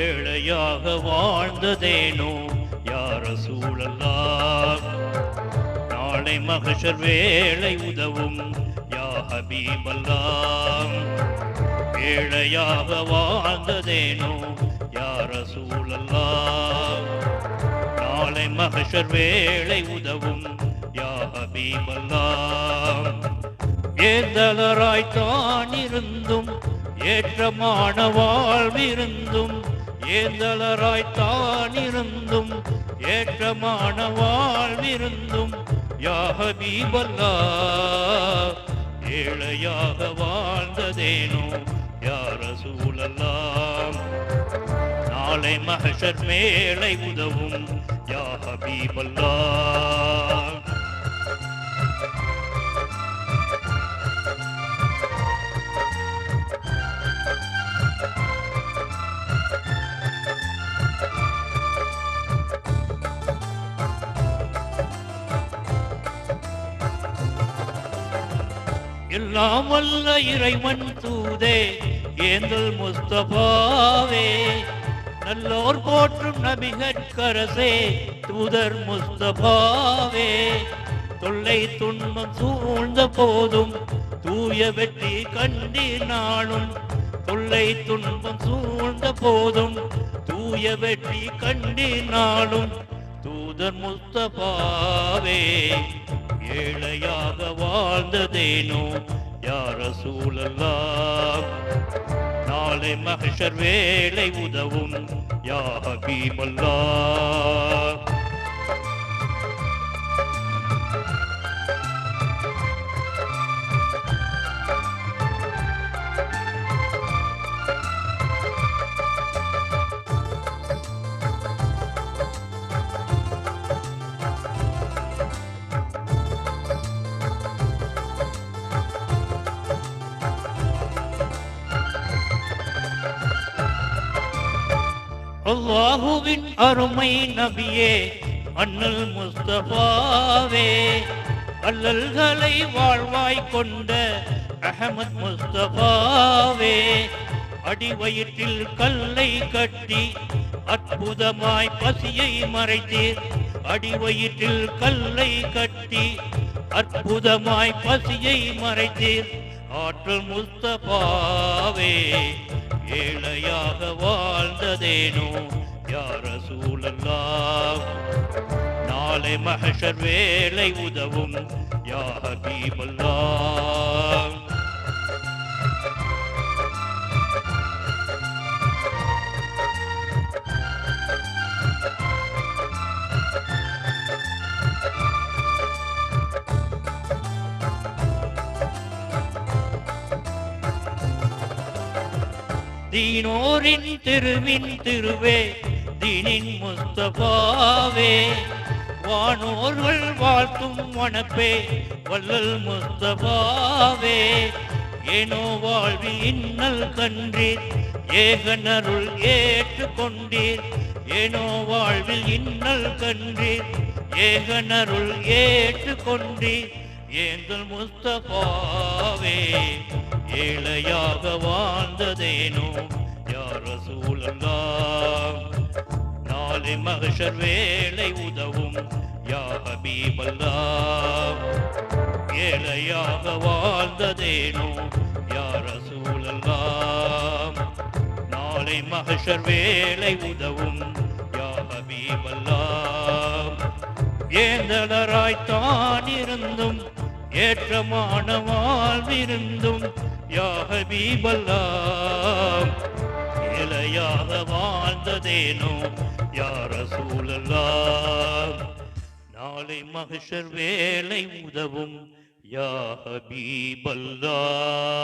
ஏழையாக வாழ்ந்ததேனோ யார சூழல்லாம், நாளை மகஷர் வேளை உதவும் யா ஹபீபல்லாம். ஏழையாக வாழ்ந்ததேனோ யார சூழல்லாம், நாளை மகஷர் வேளை உதவும் யா ஹபீபல்லாம். ஏந்தலராய்த்தான் இருந்தும் ஏற்றமான வாழ்விருந்தும், ஏந்தலராய்த்தான் இருந்தும் ஏற்றமான வாழ்விருந்தும் யா ஹபீபல்லாஹ். ஏழையாக வாழ்ந்ததேனோ யா ரசூலல்லாஹ், நாளை மஹ்ஷர் மேலை உதவும் யா ஹபீபல்லாஹ். எல்லாம் வல்ல இறைவன் தூதே ஏந்தல் முஸ்தபாவே, நல்லோர் போற்றும் நபிகட்கரசே தூதர் முஸ்தபாவே. தொல்லை துன்பம் சூழ்ந்த போதும் தூய வெற்றி கண்டினாலும், தொல்லை துன்பம் சூழ்ந்த போதும் தூய வெற்றி கண்டினாலும் தூதர் முஸ்தபாவே. ஏழையாக வாழ்ந்ததேனோ யா ரசூலல்லாஹ், நாளை மஹ்ஷர் வேளை உதவும் யா ஹபீபல்லாஹ். அல்லாஹுவின் அருமை நபியே அண்ணல் முஸ்தபாவே, அல்லல்களை வாழ்வாய் கொண்ட அஹமத் முஸ்தபாவே. அடிவயிற்றில் கல்லை கட்டி அற்புதமாய் பசியை மறைத்தீர், அடிவயிற்றில் கல்லை கட்டி அற்புதமாய் பசியை மறைத்தீர் ஆற்றல் முஸ்தபாவே. ஏழையாக வாழ்ந்ததேனோ யா ரசூலல்லாஹ், நாளை மஹ்ஷர் வேளை உதவும் யா ஹபீபல்லாஹ். தீனோரின் திருவின் திருவே தீனின் முஸ்தபாவே, வானோர்கள் வாழ்த்தும் வனப்பே வல்லல் முஸ்தபாவே. ஏனோ வாழ்வில் இன்னல் கன்றீர் ஏகனருள் ஏற்றுக்கொண்டீர், ஏனோ வாழ்வில் இன்னல் கன்றீர் ஏகனருள் ஏற்றுக்கொண்டீர் ஏந்தல் முஸ்தபாவே. ஏழையாக வாழ்ந்ததேனோ யா ரசூலல்லாஹ், நாளை மஹ்ஷர் வேளை உதவும் யா ஹபீபல்லாஹ். ஏழையாக வாழ்ந்ததேனோ யா ரசூலல்லாஹ், நாளை மஹ்ஷர் வேளை உதவும் யா ஹபீபல்லாஹ். ஏந்தலராய்த்தான் இருந்தும் ஏற்றமான வாழ்விருந்தும் யா ஹபீபல்லாஹ். ஏழையாக வாழ்ந்ததேனோ யா ரசூலல்லாஹ், நாளை மஹ்ஷர் வேளை உதவும் யா ஹபீபல்லாஹ்.